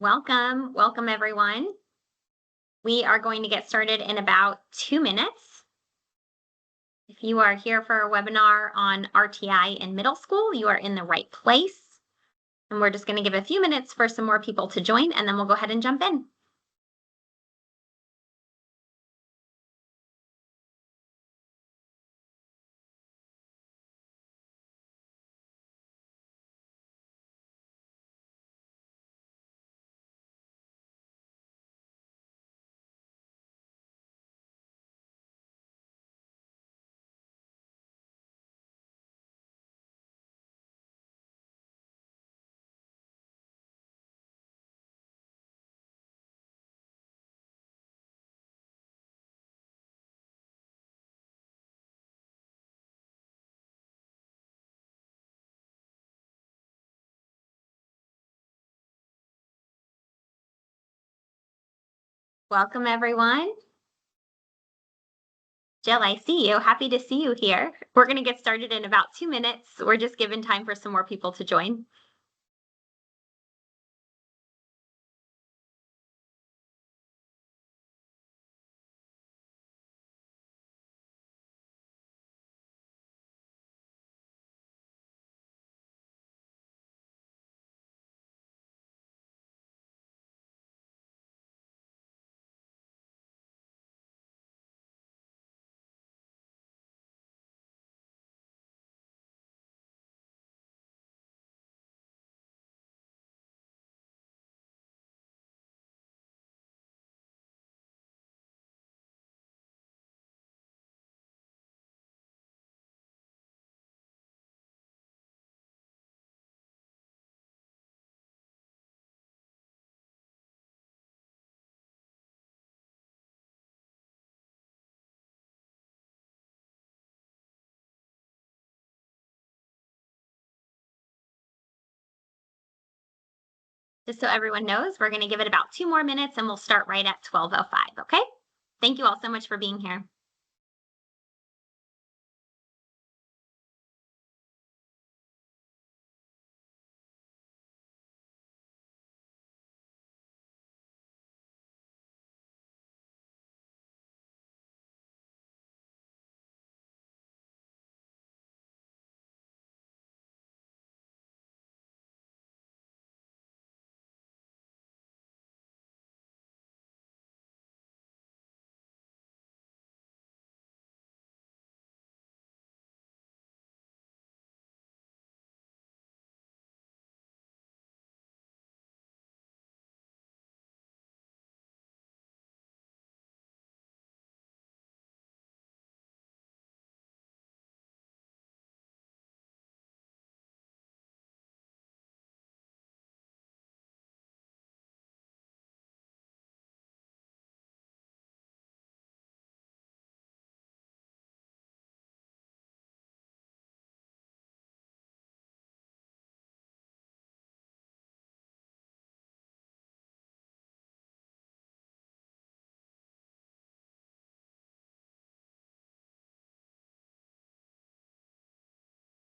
Welcome everyone. We are going to get started in about 2 minutes. If you are here for a webinar on RTI in middle school, you are in the right place. And we're just going to give a few minutes for some more people to join, and then we'll go ahead and jump in. Welcome everyone. Jill, I see you. Happy to see you here. We're going to get started in about 2 minutes. We're just giving time for some more people to join. Just so everyone knows, we're going to give it about 2 more minutes and we'll start right at 12:05, okay? Thank you all so much for being here.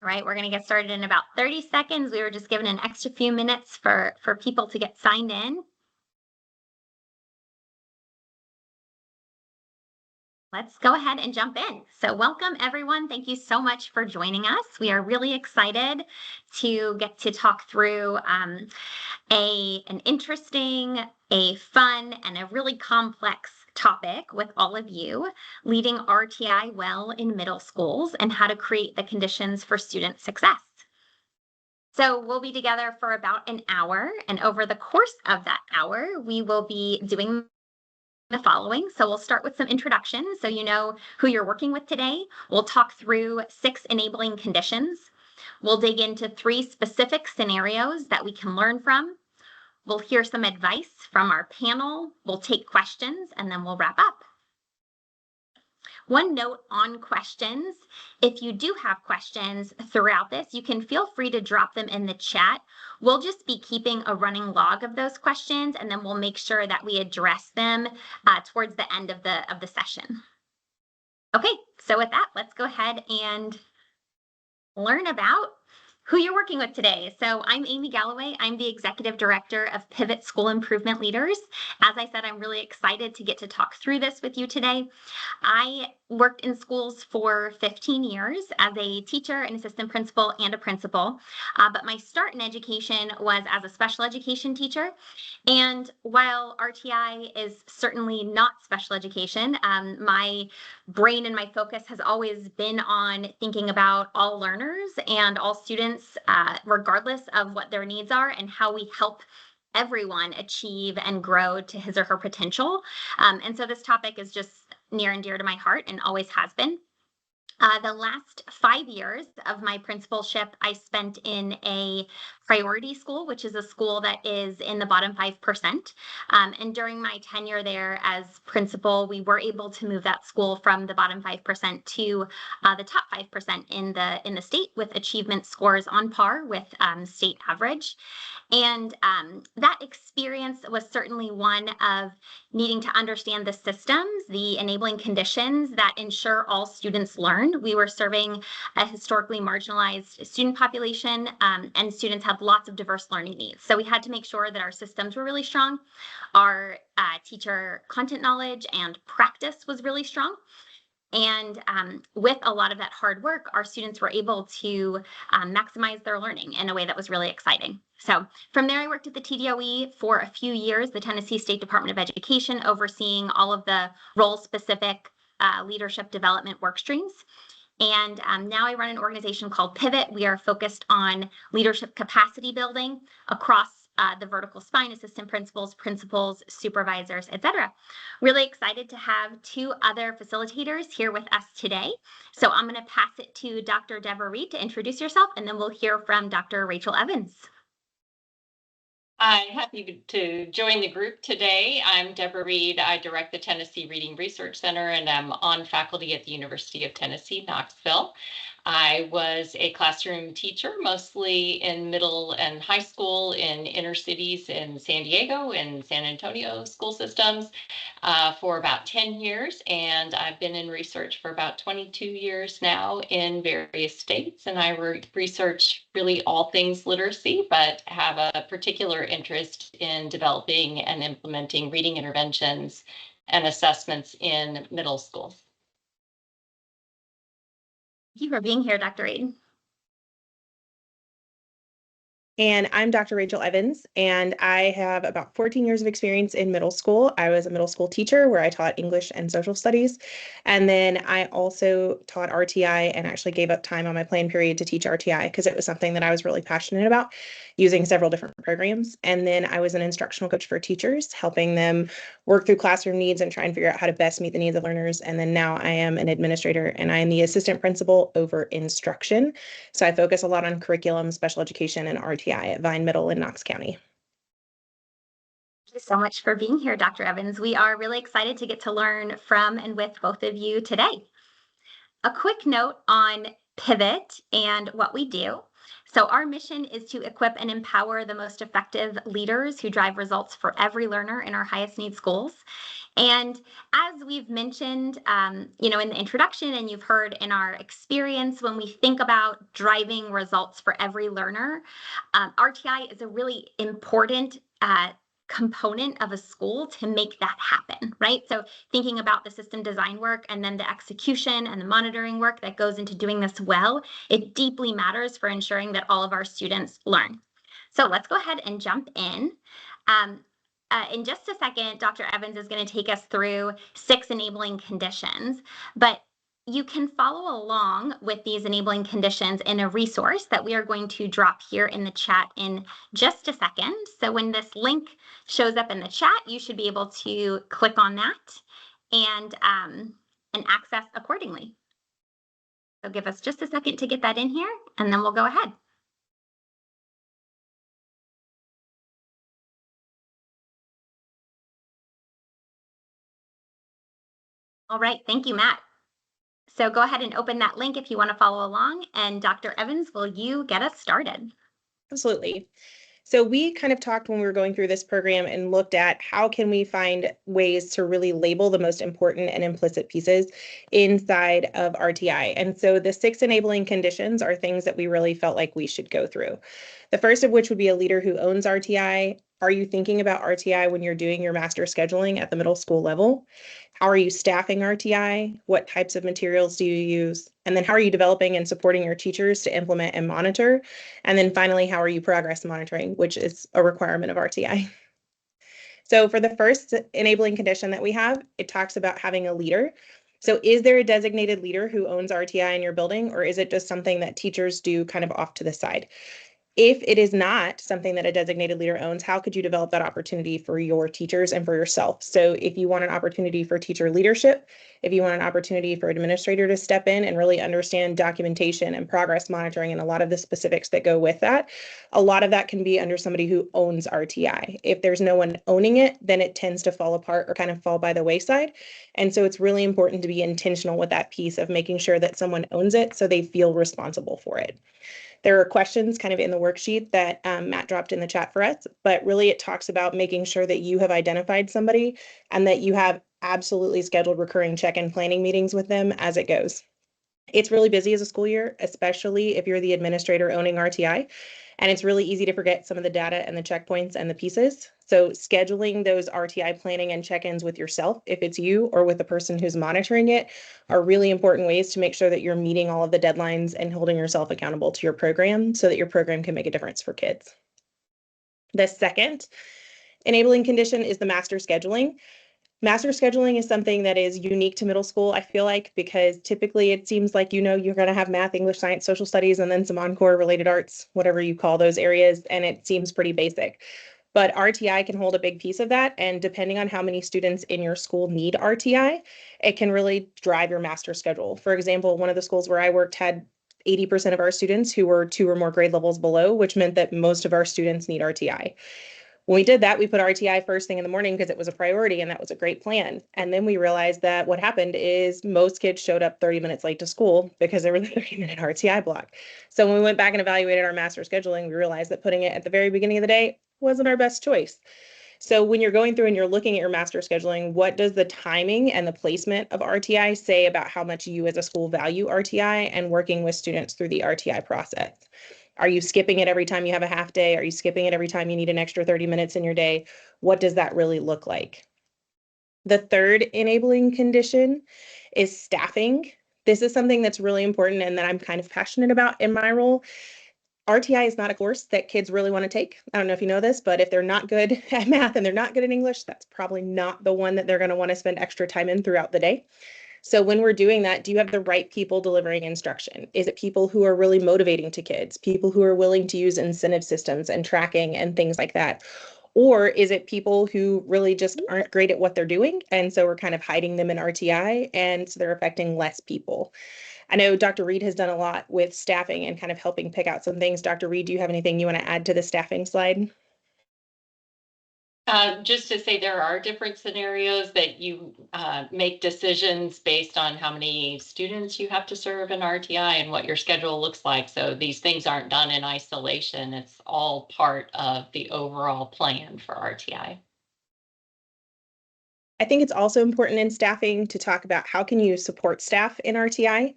All right, we're going to get started in about 30 seconds. We were just given an extra few minutes for people to get signed in. Let's go ahead and jump in. So welcome everyone. Thank you so much for joining us. We are really excited to get to talk through an interesting, a fun, and a really complex topic with all of you, leading RTI well in middle schools and how to create the conditions for student success. So we'll be together for about an hour, and over the course of that hour, we will be doing the following. So we'll start with some introductions so you know who you're working with today. We'll talk through 6 enabling conditions. We'll dig into 3 specific scenarios that we can learn from. We'll hear some advice from our panel. We'll take questions, and then we'll wrap up. One note on questions, if you do have questions throughout this, you can feel free to drop them in the chat. We'll just be keeping a running log of those questions, and then we'll make sure that we address them towards the end of the session. Okay, so with that, let's go ahead and learn about who you're working with today. So I'm Amy Galloway. I'm the Executive Director of Pivot School Improvement Leaders. As I said, I'm really excited to get to talk through this with you today. I worked in schools for 15 years as a teacher, an assistant principal, and a principal. But my start in education was as a special education teacher. And while RTI is certainly not special education, my brain and my focus has always been on thinking about all learners and all students, regardless of what their needs are, and how we help everyone achieve and grow to his or her potential. And so this topic is just near and dear to my heart and always has been. The last 5 years of my principalship, I spent in a priority school, which is a school that is in the bottom 5%. And during my tenure there as principal, we were able to move that school from the bottom 5% to the top 5% in the state, with achievement scores on par with state average. And that experience was certainly one of needing to understand the systems, the enabling conditions that ensure all students learn. We were serving a historically marginalized student population, and students have lots of diverse learning needs. So we had to make sure that our systems were really strong, our teacher content knowledge and practice was really strong. And with a lot of that hard work, our students were able to maximize their learning in a way that was really exciting. So from there, I worked at the TDOE for a few years, the Tennessee State Department of Education, overseeing all of the role-specific leadership development work streams. And now I run an organization called Pivot. We are focused on leadership capacity building across the vertical spine: assistant principals, principals, supervisors, etc. Really excited to have two other facilitators here with us today. So I'm going to pass it to Dr. Deborah Reed to introduce yourself, and then we'll hear from Dr. Rachel Evans. I'm happy to join the group today. I'm Deborah Reed. I direct the Tennessee Reading Research Center, and I'm on faculty at the University of Tennessee, Knoxville. I was a classroom teacher, mostly in middle and high school in inner cities in San Diego and San Antonio school systems for about 10 years. And I've been in research for about 22 years now in various states. And I research really all things literacy, but have a particular interest in developing and implementing reading interventions and assessments in middle schools. Thank you for being here, Dr. Reed. And I'm Dr. Rachel Evans, and I have about 14 years of experience in middle school. I was a middle school teacher where I taught English and social studies. And then I also taught RTI and actually gave up time on my planned period to teach RTI because it was something that I was really passionate about, using several different programs. And then I was an instructional coach for teachers, helping them work through classroom needs and try and figure out how to best meet the needs of learners. And then now I am an administrator, and I am the assistant principal over instruction. So I focus a lot on curriculum, special education, and RTI at Vine Middle in Knox County. Thank you so much for being here, Dr. Evans. We are really excited to get to learn from and with both of you today. A quick note on Pivot and what we do. So our mission is to equip and empower the most effective leaders who drive results for every learner in our highest need schools. And as we've mentioned, in the introduction, and you've heard in our experience, when we think about driving results for every learner, RTI is a really important component of a school to make that happen, right? So thinking about the system design work and then the execution and the monitoring work that goes into doing this well, it deeply matters for ensuring that all of our students learn. So let's go ahead and jump in. In just a second, Dr. Evans is going to take us through 6 enabling conditions, but you can follow along with these enabling conditions in a resource that we are going to drop here in the chat in just a second. So when this link shows up in the chat, you should be able to click on that and access accordingly. So give us just a second to get that in here, and then we'll go ahead. All right, thank you, Matt. So go ahead and open that link if you want to follow along. And Dr. Evans, will you get us started? Absolutely. So we kind of talked when we were going through this program and looked at how can we find ways to really label the most important and implicit pieces inside of RTI. And so the 6 enabling conditions are things that we really felt like we should go through. The first of which would be a leader who owns RTI. Are you thinking about RTI when you're doing your master scheduling at the middle school level? How are you staffing RTI? What types of materials do you use? And then how are you developing and supporting your teachers to implement and monitor? And then finally, how are you progress monitoring, which is a requirement of RTI. So for the first enabling condition that we have, it talks about having a leader. So is there a designated leader who owns RTI in your building, or is it just something that teachers do kind of off to the side? If it is not something that a designated leader owns, how could you develop that opportunity for your teachers and for yourself? So if you want an opportunity for teacher leadership, if you want an opportunity for an administrator to step in and really understand documentation and progress monitoring and a lot of the specifics that go with that, a lot of that can be under somebody who owns RTI. If there's no one owning it, then it tends to fall apart or kind of fall by the wayside. And so it's really important to be intentional with that piece of making sure that someone owns it so they feel responsible for it. There are questions kind of in the worksheet that Matt dropped in the chat for us, but really it talks about making sure that you have identified somebody and that you have absolutely scheduled recurring check-in planning meetings with them as it goes. It's really busy as a school year, especially if you're the administrator owning RTI. And it's really easy to forget some of the data and the checkpoints and the pieces. So scheduling those RTI planning and check-ins with yourself, if it's you or with the person who's monitoring it, are really important ways to make sure that you're meeting all of the deadlines and holding yourself accountable to your program so that your program can make a difference for kids. The second enabling condition is the master scheduling. Master scheduling is something that is unique to middle school, I feel like, because typically it seems like, you're going to have math, English, science, social studies, and then some encore related arts, whatever you call those areas, and it seems pretty basic. But RTI can hold a big piece of that, and depending on how many students in your school need RTI, it can really drive your master schedule. For example, one of the schools where I worked had 80% of our students who were 2 or more grade levels below, which meant that most of our students need RTI. When we did that, we put RTI first thing in the morning because it was a priority and that was a great plan. And then we realized that what happened is most kids showed up 30 minutes late to school because there was a 30-minute RTI block. So when we went back and evaluated our master scheduling, we realized that putting it at the very beginning of the day wasn't our best choice. So when you're going through and you're looking at your master scheduling, what does the timing and the placement of RTI say about how much you as a school value RTI and working with students through the RTI process? Are you skipping it every time you have a half day? Are you skipping it every time you need an extra 30 minutes in your day? What does that really look like? The third enabling condition is staffing. This is something that's really important and that I'm kind of passionate about in my role. RTI is not a course that kids really want to take. I don't know if you know this, but if they're not good at math and they're not good in English, that's probably not the one that they're going to want to spend extra time in throughout the day. So when we're doing that, do you have the right people delivering instruction? Is it people who are really motivating to kids, people who are willing to use incentive systems and tracking and things like that? Or is it people who really just aren't great at what they're doing? And so we're kind of hiding them in RTI and so they're affecting less people. I know Dr. Reed has done a lot with staffing and kind of helping pick out some things. Dr. Reed, do you have anything you want to add to the staffing slide? Just to say there are different scenarios that you make decisions based on how many students you have to serve in RTI and what your schedule looks like. So these things aren't done in isolation. It's all part of the overall plan for RTI. I think it's also important in staffing to talk about how can you support staff in RTI.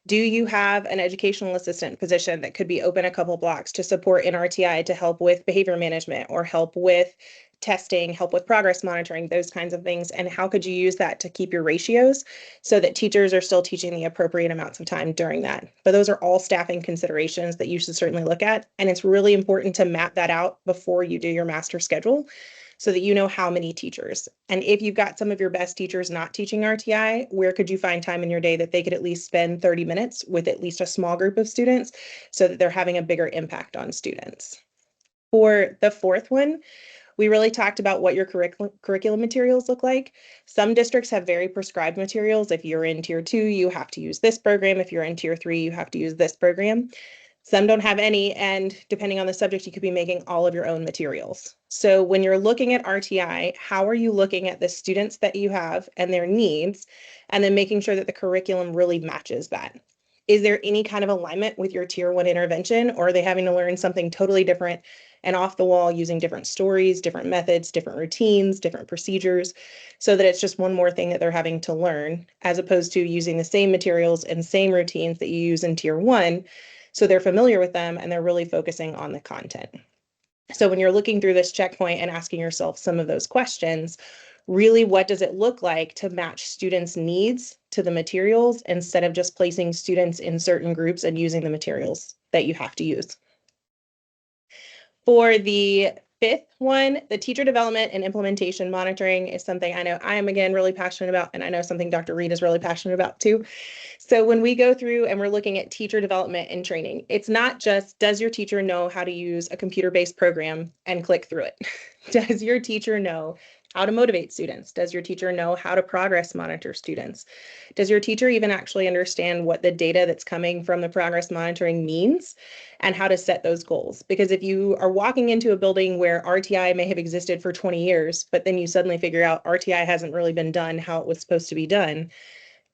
Do you have an educational assistant position that could be open a couple blocks to support in RTI to help with behavior management or help with testing, help with progress monitoring, those kinds of things? And how could you use that to keep your ratios so that teachers are still teaching the appropriate amounts of time during that? But those are all staffing considerations that you should certainly look at. And it's really important to map that out before you do your master schedule so that you know how many teachers. And if you've got some of your best teachers not teaching RTI, where could you find time in your day that they could at least spend 30 minutes with at least a small group of students so that they're having a bigger impact on students? For the fourth one, we really talked about what your curriculum materials look like. Some districts have very prescribed materials. If you're in tier 2, you have to use this program. If you're in tier 3, you have to use this program. Some don't have any, and depending on the subject, you could be making all of your own materials. So when you're looking at RTI, how are you looking at the students that you have and their needs, and then making sure that the curriculum really matches that? Is there any kind of alignment with your tier 1 intervention, or are they having to learn something totally different and off the wall using different stories, different methods, different routines, different procedures, so that it's just one more thing that they're having to learn, as opposed to using the same materials and same routines that you use in tier 1, so they're familiar with them and they're really focusing on the content. So when you're looking through this checkpoint and asking yourself some of those questions, really, what does it look like to match students' needs to the materials instead of just placing students in certain groups and using the materials that you have to use? For the 5th one, the teacher development and implementation monitoring is something I know I am, again, really passionate about, and I know something Dr. Reed is really passionate about too. So when we go through and we're looking at teacher development and training, it's not just, does your teacher know how to use a computer-based program and click through it? Does your teacher know how to motivate students? Does your teacher know how to progress monitor students? Does your teacher even actually understand what the data that's coming from the progress monitoring means and how to set those goals? Because if you are walking into a building where RTI may have existed for 20 years, but then you suddenly figure out RTI hasn't really been done how it was supposed to be done,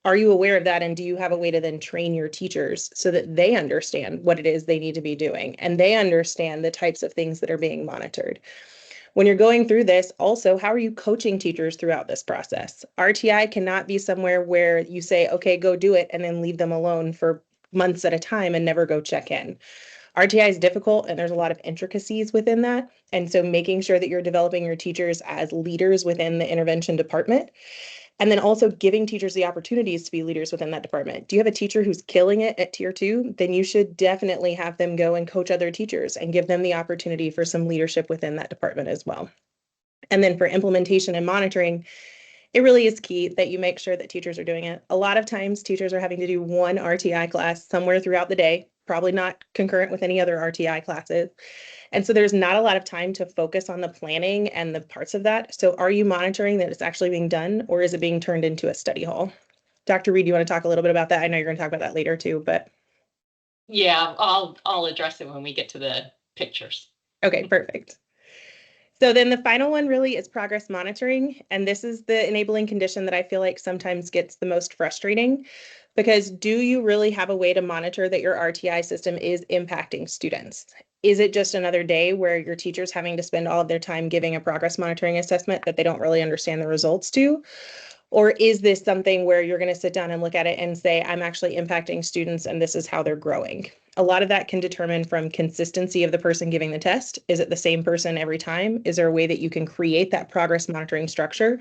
are you aware of that? And do you have a way to then train your teachers so that they understand what it is they need to be doing and they understand the types of things that are being monitored? When you're going through this, also, how are you coaching teachers throughout this process? RTI cannot be somewhere where you say, okay, go do it, and then leave them alone for months at a time and never go check in. RTI is difficult and there's a lot of intricacies within that. And so making sure that you're developing your teachers as leaders within the intervention department, and then also giving teachers the opportunities to be leaders within that department. Do you have a teacher who's killing it at tier 2? Then you should definitely have them go and coach other teachers and give them the opportunity for some leadership within that department as well. And then for implementation and monitoring, it really is key that you make sure that teachers are doing it. A lot of times teachers are having to do one RTI class somewhere throughout the day, probably not concurrent with any other RTI classes. And so there's not a lot of time to focus on the planning and the parts of that. So are you monitoring that it's actually being done, or is it being turned into a study hall? Dr. Reed, do you want to talk a little bit about that? I know you're going to talk about that later too, but. Yeah, I'll address it when we get to the pictures. Okay, perfect. So then the final one really is progress monitoring. And this is the enabling condition that I feel like sometimes gets the most frustrating, because do you really have a way to monitor that your RTI system is impacting students? Is it just another day where your teacher's having to spend all of their time giving a progress monitoring assessment that they don't really understand the results to? Or is this something where you're going to sit down and look at it and say, I'm actually impacting students and this is how they're growing? A lot of that can determine from consistency of the person giving the test. Is it the same person every time? Is there a way that you can create that progress monitoring structure?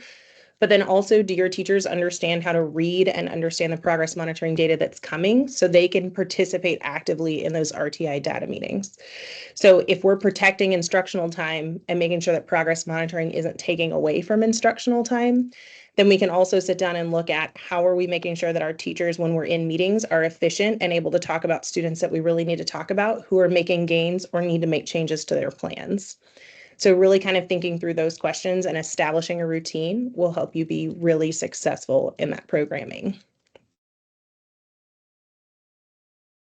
But then also, do your teachers understand how to read and understand the progress monitoring data that's coming so they can participate actively in those RTI data meetings? So if we're protecting instructional time and making sure that progress monitoring isn't taking away from instructional time, then we can also sit down and look at how are we making sure that our teachers, when we're in meetings, are efficient and able to talk about students that we really need to talk about who are making gains or need to make changes to their plans. So really kind of thinking through those questions and establishing a routine will help you be really successful in that programming.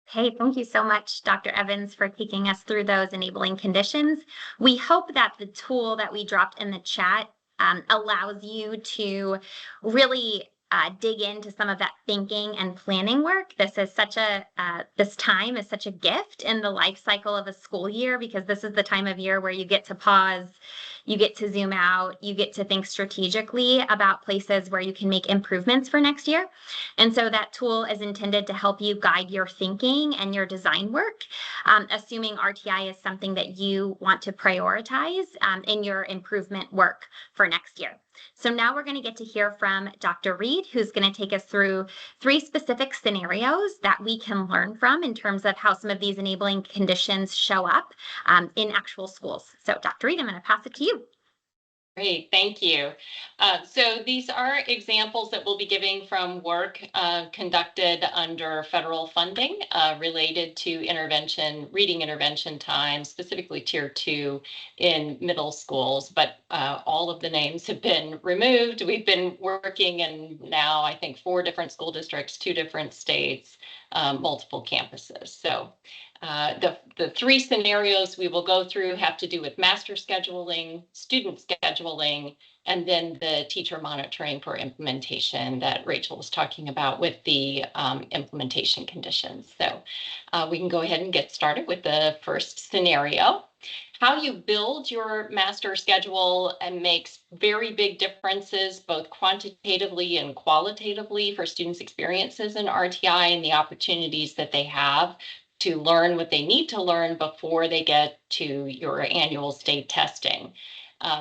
Hey, thank you so much, Dr. Evans, for taking us through those enabling conditions. We hope that the tool that we dropped in the chat allows you to really dig into some of that thinking and planning work. This is this time is such a gift in the life cycle of a school year, because this is the time of year where you get to pause, you get to zoom out, you get to think strategically about places where you can make improvements for next year. And so that tool is intended to help you guide your thinking and your design work, assuming RTI is something that you want to prioritize in your improvement work for next year. So now we're going to get to hear from Dr. Reed, who's going to take us through 3 specific scenarios that we can learn from in terms of how some of these enabling conditions show up in actual schools. So Dr. Reed, I'm going to pass it to you. Great, thank you. So these are examples that we'll be giving from work conducted under federal funding related to reading intervention time, specifically tier 2 in middle schools, but all of the names have been removed. We've been working in now, I think, 4 different school districts, 2 different states, multiple campuses. So the 3 scenarios we will go through have to do with master scheduling, student scheduling, and then the teacher monitoring for implementation that Rachel was talking about with the implementation conditions. So we can go ahead and get started with the first scenario. How you build your master schedule and makes very big differences, both quantitatively and qualitatively, for students' experiences in RTI and the opportunities that they have to learn what they need to learn before they get to your annual state testing.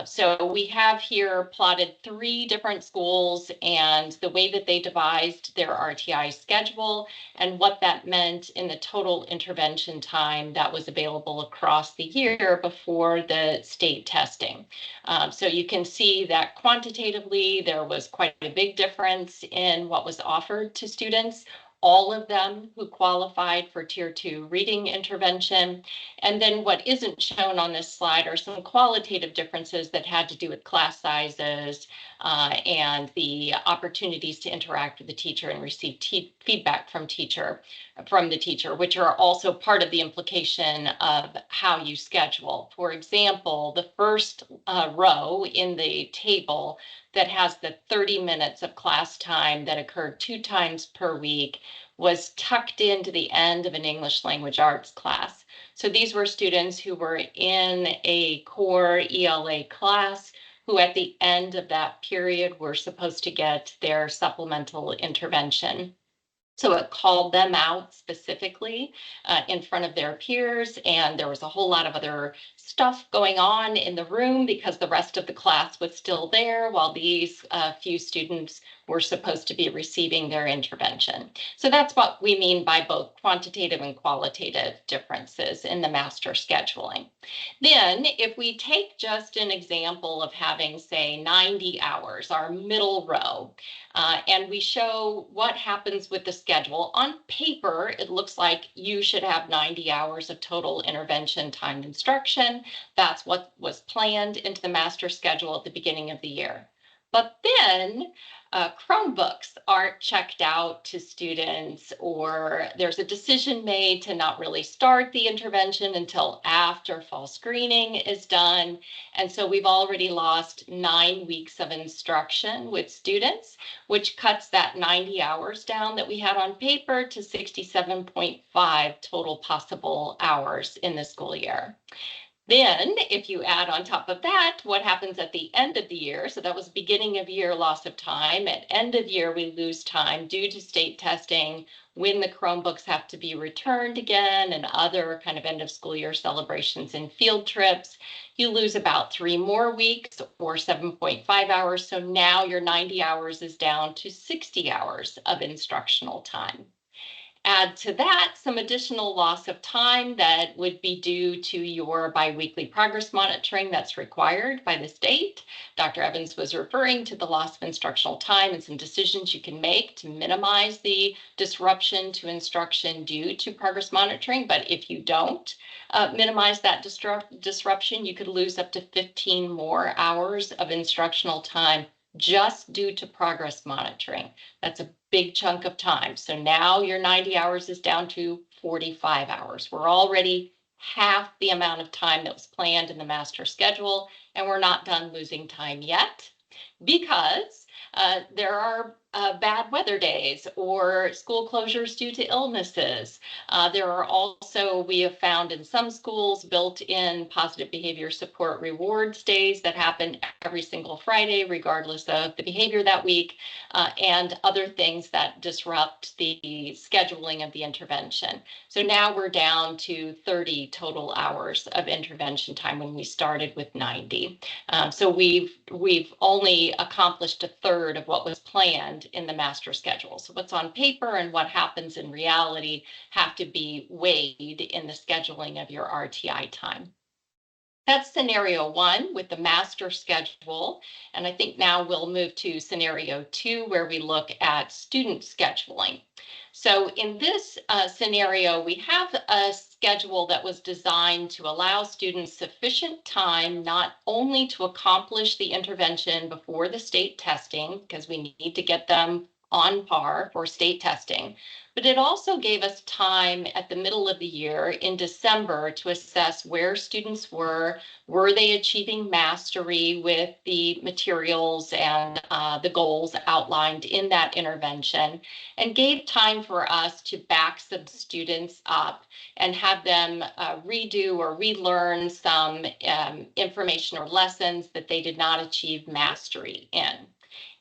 So we have here plotted 3 different schools and the way that they devised their RTI schedule and what that meant in the total intervention time that was available across the year before the state testing. So you can see that quantitatively there was quite a big difference in what was offered to students. All of them who qualified for Tier 2 reading intervention. And then what isn't shown on this slide are some qualitative differences that had to do with class sizes and the opportunities to interact with the teacher and receive feedback from the teacher, which are also part of the implication of how you schedule. For example, the first row in the table that has the 30 minutes of class time that occurred 2 times per week was tucked into the end of an English language arts class. So these were students who were in a core ELA class who at the end of that period were supposed to get their supplemental intervention. So it called them out specifically in front of their peers, and there was a whole lot of other stuff going on in the room because the rest of the class was still there while these few students were supposed to be receiving their intervention. So that's what we mean by both quantitative and qualitative differences in the master scheduling. Then if we take just an example of having, say, 90 hours, our middle row, and we show what happens with the schedule. On paper, it looks like you should have 90 hours of total intervention timed instruction. That's what was planned into the master schedule at the beginning of the year. But then Chromebooks aren't checked out to students, or there's a decision made to not really start the intervention until after fall screening is done. And so we've already lost 9 weeks of instruction with students, which cuts that 90 hours down that we had on paper to 67.5 total possible hours in the school year. Then if you add on top of that, what happens at the end of the year? So that was beginning of year loss of time. At end of year, we lose time due to state testing when the Chromebooks have to be returned again and other kind of end of school year celebrations and field trips. You lose about 3 more weeks or 7.5 hours. So now your 90 hours is down to 60 hours of instructional time. Add to that some additional loss of time that would be due to your biweekly progress monitoring that's required by the state. Dr. Evans was referring to the loss of instructional time and some decisions you can make to minimize the disruption to instruction due to progress monitoring. But if you don't minimize that disruption, you could lose up to 15 more hours of instructional time just due to progress monitoring. That's a big chunk of time. So now your 90 hours is down to 45 hours. We're already half the amount of time that was planned in the master schedule, and we're not done losing time yet because there are bad weather days or school closures due to illnesses. There are also, we have found in some schools, built-in positive behavior support rewards days that happen every single Friday, regardless of the behavior that week, and other things that disrupt the scheduling of the intervention. So now we're down to 30 total hours of intervention time when we started with 90. So we've only accomplished a third of what was planned in the master schedule. So what's on paper and what happens in reality have to be weighed in the scheduling of your RTI time. That's scenario 1 with the master schedule. And I think now we'll move to scenario 2, where we look at student scheduling. So in this scenario, we have a schedule that was designed to allow students sufficient time not only to accomplish the intervention before the state testing, because we need to get them on par for state testing, but it also gave us time at the middle of the year in December to assess where students were they achieving mastery with the materials and the goals outlined in that intervention, and gave time for us to back some students up and have them redo or relearn some information or lessons that they did not achieve mastery in.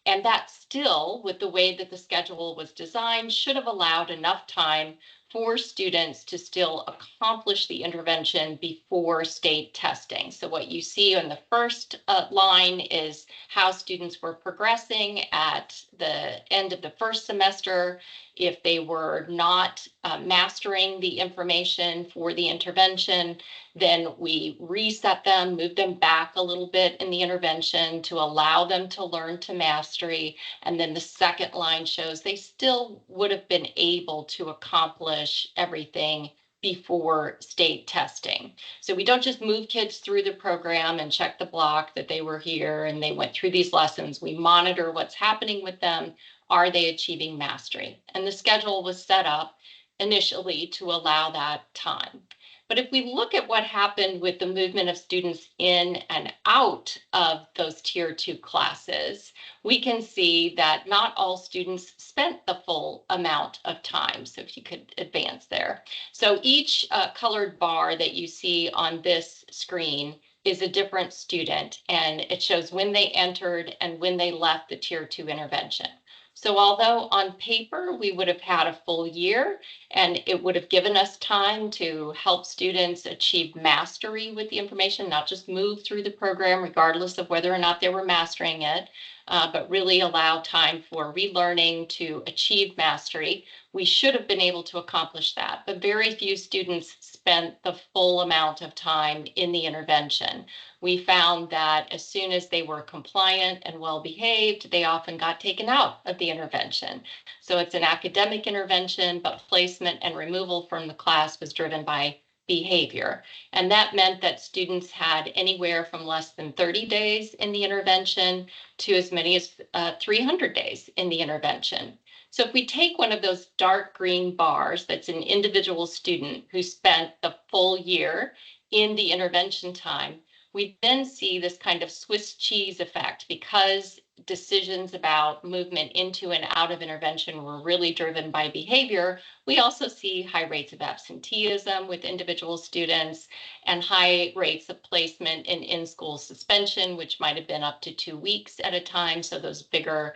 And that still, with the way that the schedule was designed, should have allowed enough time for students to still accomplish the intervention before state testing. So what you see on the first line is how students were progressing at the end of the first semester. If they were not mastering the information for the intervention, then we reset them, move them back a little bit in the intervention to allow them to learn to mastery. And then the second line shows they still would have been able to accomplish everything before state testing. So we don't just move kids through the program and check the block that they were here and they went through these lessons. We monitor what's happening with them. Are they achieving mastery? And the schedule was set up initially to allow that time. But if we look at what happened with the movement of students in and out of those tier 2 classes, we can see that not all students spent the full amount of time. So if you could advance there. So each colored bar that you see on this screen is a different student, and it shows when they entered and when they left the tier 2 intervention. So although on paper we would have had a full year and it would have given us time to help students achieve mastery with the information, not just move through the program regardless of whether or not they were mastering it, but really allow time for relearning to achieve mastery, we should have been able to accomplish that. But very few students spent the full amount of time in the intervention. We found that as soon as they were compliant and well behaved, they often got taken out of the intervention. So it's an academic intervention, but placement and removal from the class was driven by behavior. And that meant that students had anywhere from less than 30 days in the intervention to as many as 300 days in the intervention. So if we take one of those dark green bars, that's an individual student who spent the full year in the intervention time, we then see this kind of Swiss cheese effect. Because decisions about movement into and out of intervention were really driven by behavior, we also see high rates of absenteeism with individual students and high rates of placement and in-school suspension, which might have been up to 2 weeks at a time. So those bigger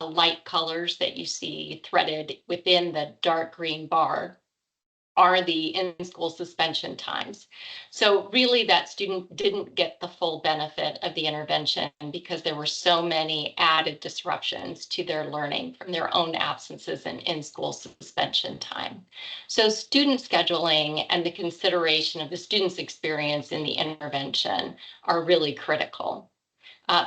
light colors that you see threaded within the dark green bar are the in-school suspension times. So really that student didn't get the full benefit of the intervention because there were so many added disruptions to their learning from their own absences and in-school suspension time. So student scheduling and the consideration of the student's experience in the intervention are really critical.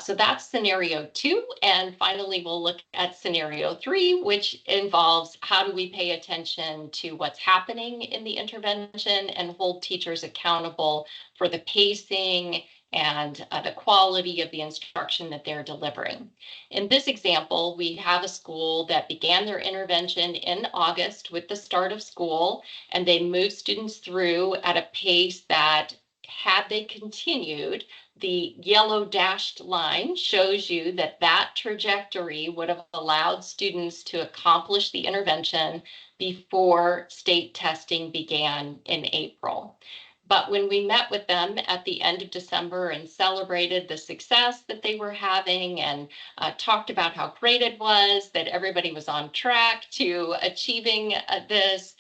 So that's scenario 2. And finally, we'll look at scenario 3, which involves how do we pay attention to what's happening in the intervention and hold teachers accountable for the pacing and the quality of the instruction that they're delivering. In this example, we have a school that began their intervention in August with the start of school, and they moved students through at a pace that, had they continued, the yellow dashed line shows you that that trajectory would have allowed students to accomplish the intervention before state testing began in April. But when we met with them at the end of December and celebrated the success that they were having and talked about how great it was, that everybody was on track to achieving this,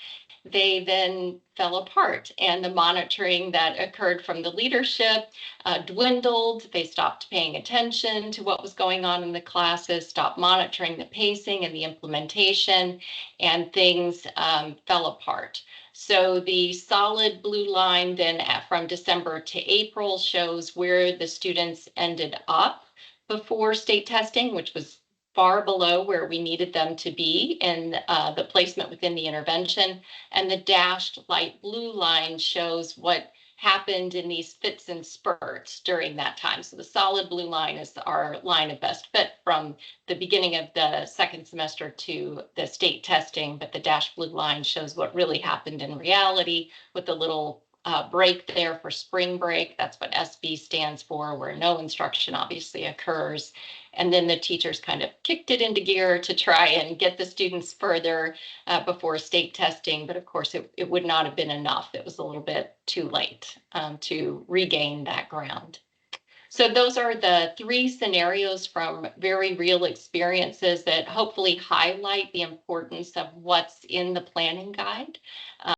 they then fell apart, and the monitoring that occurred from the leadership dwindled. They stopped paying attention to what was going on in the classes, stopped monitoring the pacing and the implementation, and things fell apart. So the solid blue line then from December to April shows where the students ended up before state testing, which was far below where we needed them to be in the placement within the intervention. And the dashed light blue line shows what happened in these fits and spurts during that time. So the solid blue line is our line of best fit from the beginning of the second semester to the state testing, but the dashed blue line shows what really happened in reality with the little break there for spring break. That's what SB stands for, where no instruction obviously occurs. And then the teachers kind of kicked it into gear to try and get the students further before state testing. But of course, it would not have been enough. It was a little bit too late to regain that ground. So those are the three scenarios from very real experiences that hopefully highlight the importance of what's in the planning guide.